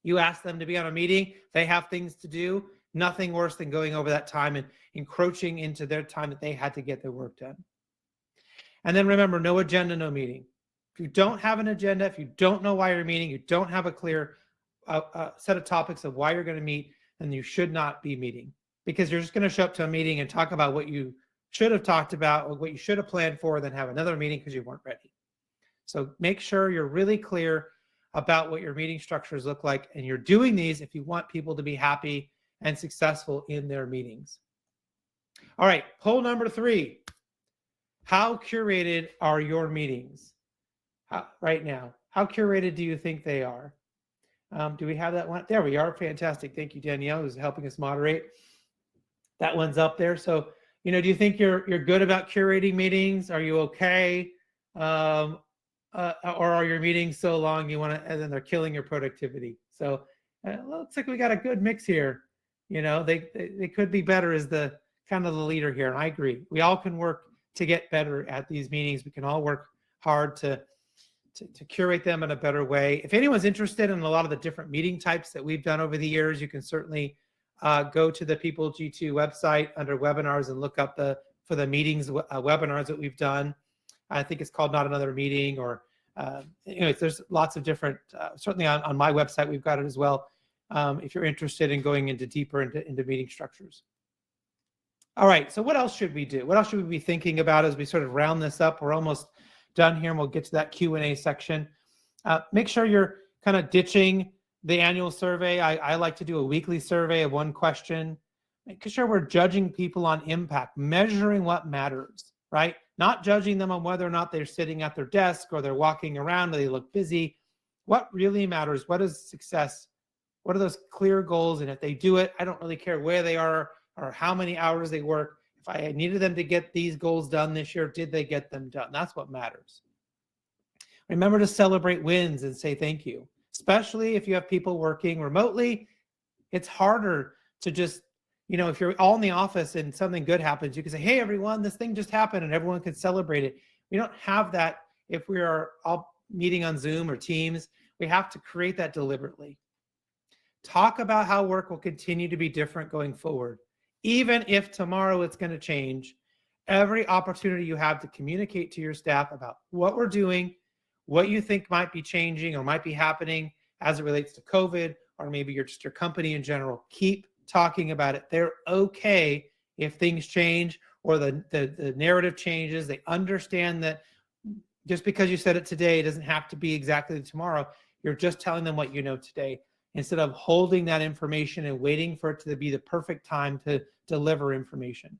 You ask them to be on a meeting, they have things to do, nothing worse than going over that time and encroaching into their time that they had to get their work done. And then remember, no agenda, no meeting. If you don't have an agenda, if you don't know why you're meeting, you don't have a clear set of topics of why you're going to meet, then you should not be meeting, because you're just going to show up to a meeting and talk about what you should have talked about or what you should have planned for, then have another meeting because you weren't ready. So make sure you're really clear about what your meeting structures look like, and you're doing these if you want people to be happy and successful in their meetings. All right, poll number 3. How curated are your meetings right now? How curated do you think they are? Do we have that one? There we are. Fantastic. Thank you, Danielle, who's helping us moderate. That one's up there. So, do you think you're good about curating meetings? Are you okay? Or are your meetings so long and then they're killing your productivity? So it looks like we got a good mix here. They could be better as the kind of the leader here. And I agree. We all can work to get better at these meetings. We can all work hard to curate them in a better way. If anyone's interested in a lot of the different meeting types that we've done over the years, you can certainly go to the People G2 website under webinars and look up for the meetings webinars that we've done. I think it's called Not Another Meeting, or there's lots of different, certainly on my website, we've got it as well. If you're interested in going deeper into meeting structures. All right, so what else should we do? What else should we be thinking about as we sort of round this up? We're almost done here, and we'll get to that Q&A section. Make sure you're kind of ditching the annual survey. I like to do a weekly survey of one question. Making sure we're judging people on impact, measuring what matters, right? Not judging them on whether or not they're sitting at their desk or they're walking around or they look busy. What really matters? What is success? What are those clear goals? And if they do it, I don't really care where they are or how many hours they work. If I needed them to get these goals done this year, did they get them done? That's what matters. Remember to celebrate wins and say thank you, especially if you have people working remotely. It's harder to just, if you're all in the office and something good happens, you can say, hey, everyone, this thing just happened, and everyone can celebrate it. We don't have that if we are all meeting on Zoom or Teams. We have to create that deliberately. Talk about how work will continue to be different going forward. Even if tomorrow it's going to change, every opportunity you have to communicate to your staff about what we're doing, what you think might be changing or might be happening as it relates to COVID, or maybe your company in general, keep talking about it. They're okay if things change or the narrative changes. They understand that just because you said it today, it doesn't have to be exactly tomorrow. You're just telling them what you know today, instead of holding that information and waiting for it to be the perfect time to deliver information.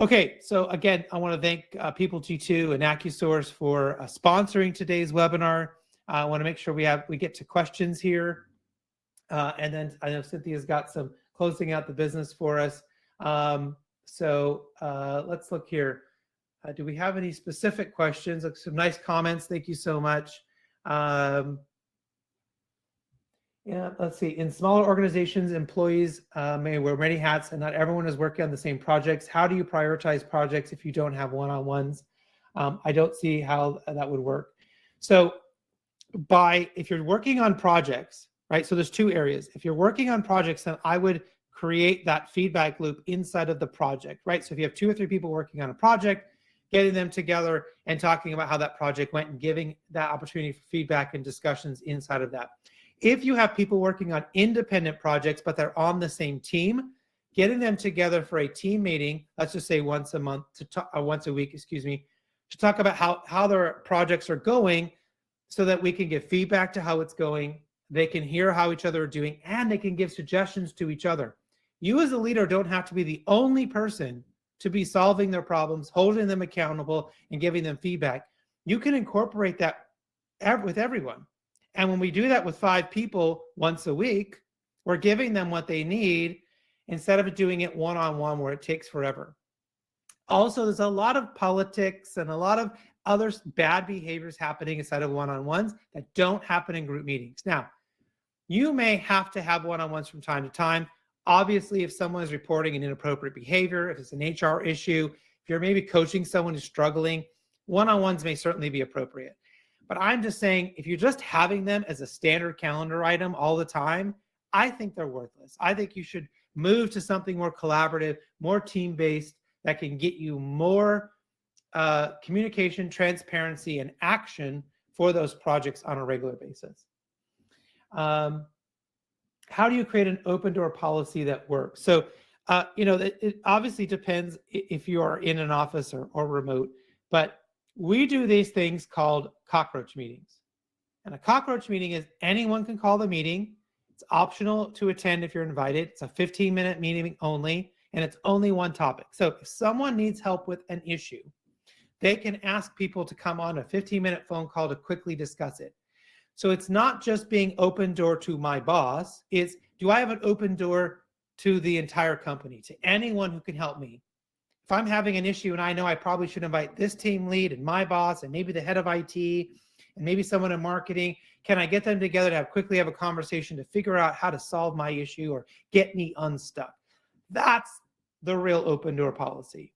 Okay, so again, I want to thank People G2 and AccuSource for sponsoring today's webinar. I want to make sure we get to questions here. And then I know Cynthia's got some closing out the business for us. So let's look here. Do we have any specific questions? Some nice comments. Thank you so much. Yeah, let's see. In smaller organizations, employees may wear many hats and not everyone is working on the same projects. How do you prioritize projects if you don't have one-on-ones? I don't see how that would work. So if you're working on projects, right? So there's two areas. If you're working on projects, then I would create that feedback loop inside of the project, right? So if you have 2 or 3 people working on a project, getting them together and talking about how that project went and giving that opportunity for feedback and discussions inside of that. If you have people working on independent projects, but they're on the same team, getting them together for a team meeting, let's just say once a week, to talk about how their projects are going, so that we can give feedback to how it's going. They can hear how each other are doing, and they can give suggestions to each other. You as a leader don't have to be the only person to be solving their problems, holding them accountable, and giving them feedback. You can incorporate that with everyone. And when we do that with 5 people once a week, we're giving them what they need instead of doing it one-on-one where it takes forever. Also, there's a lot of politics and a lot of other bad behaviors happening inside of one-on-ones that don't happen in group meetings. Now, you may have to have one-on-ones from time to time. Obviously, if someone is reporting an inappropriate behavior, if it's an HR issue, if you're maybe coaching someone who's struggling, one-on-ones may certainly be appropriate. But I'm just saying, if you're just having them as a standard calendar item all the time, I think they're worthless. I think you should move to something more collaborative, more team-based, that can get you more communication, transparency, and action for those projects on a regular basis. How do you create an open door policy that works? So, it obviously depends if you are in an office or remote, but we do these things called cockroach meetings. And a cockroach meeting is anyone can call the meeting. It's optional to attend if you're invited. It's a 15-minute meeting only, and it's only one topic. So if someone needs help with an issue, they can ask people to come on a 15-minute phone call to quickly discuss it. So it's not just being open door to my boss. It's, do I have an open door to the entire company, to anyone who can help me? If I'm having an issue and I know I probably should invite this team lead and my boss and maybe the head of IT and maybe someone in marketing, can I get them together to quickly have a conversation to figure out how to solve my issue or get me unstuck? That's the real open door policy,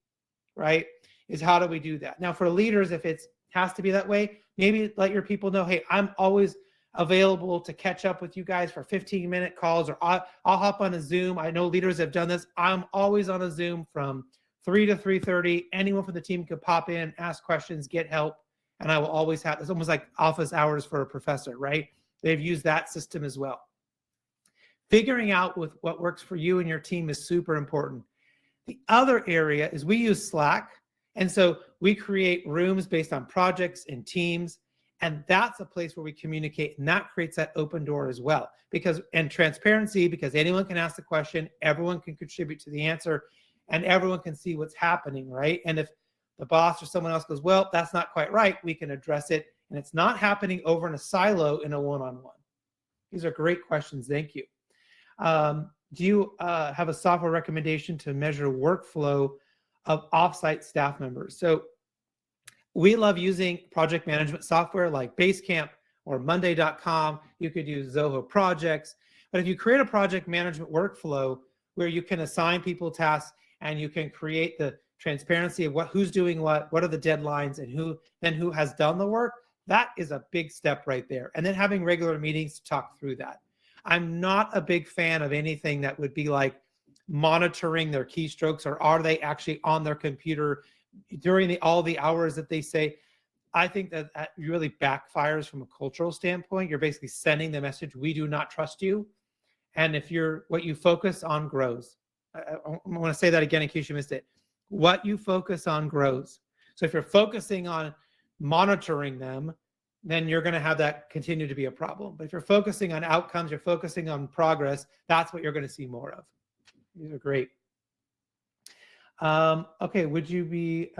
right? Is how do we do that? Now for leaders, if it has to be that way, maybe let your people know, hey, I'm always available to catch up with you guys for 15-minute calls, or I'll hop on a Zoom. I know leaders have done this. I'm always on a Zoom from 3 to 3:30. Anyone from the team could pop in, ask questions, get help. And I will always have, it's almost like office hours for a professor, right? They've used that system as well. Figuring out what works for you and your team is super important. The other area is we use Slack. And so we create rooms based on projects and teams. And that's a place where we communicate, and that creates that open door as well. And transparency, because anyone can ask the question, everyone can contribute to the answer, and everyone can see what's happening, right? And if the boss or someone else goes, well, that's not quite right, we can address it. And it's not happening over in a silo in a one-on-one. These are great questions. Thank you. do you have a software recommendation to measure workflow of offsite staff members? So we love using project management software like Basecamp or Monday.com. You could use Zoho Projects. But if you create a project management workflow where you can assign people tasks and you can create the transparency of who's doing what are the deadlines, and who has done the work, that is a big step right there. And then having regular meetings to talk through that. I'm not a big fan of anything that would be like monitoring their keystrokes, or are they actually on their computer during all the hours that they say. I think that really backfires from a cultural standpoint. You're basically sending the message, we do not trust you. And if what you focus on grows. I want to say that again in case you missed it. What you focus on grows. So if you're focusing on monitoring them, then you're going to have that continue to be a problem. But if you're focusing on outcomes, you're focusing on progress, that's what you're going to see more of. These are great. Okay, would you be,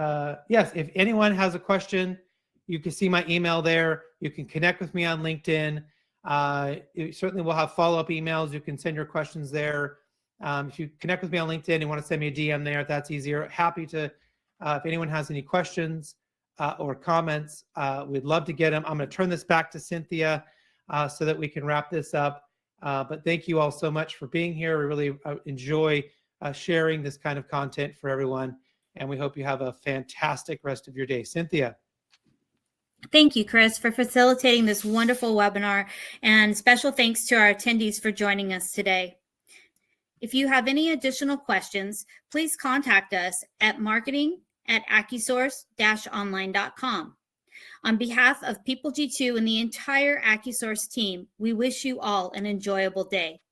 yes, if anyone has a question, you can see my email there. You can connect with me on LinkedIn. Certainly we'll have follow-up emails. You can send your questions there. If you connect with me on LinkedIn and want to send me a DM there, if that's easier, happy to, if anyone has any questions or comments, we'd love to get them. I'm going to turn this back to Cynthia so that we can wrap this up. But thank you all so much for being here. We really enjoy sharing this kind of content for everyone. And we hope you have a fantastic rest of your day. Cynthia. Thank you, Chris, for facilitating this wonderful webinar, and special thanks to our attendees for joining us today. If you have any additional questions, please contact us at marketing@accusource-online.com. On behalf of People G2 and the entire AccuSource team, we wish you all an enjoyable day.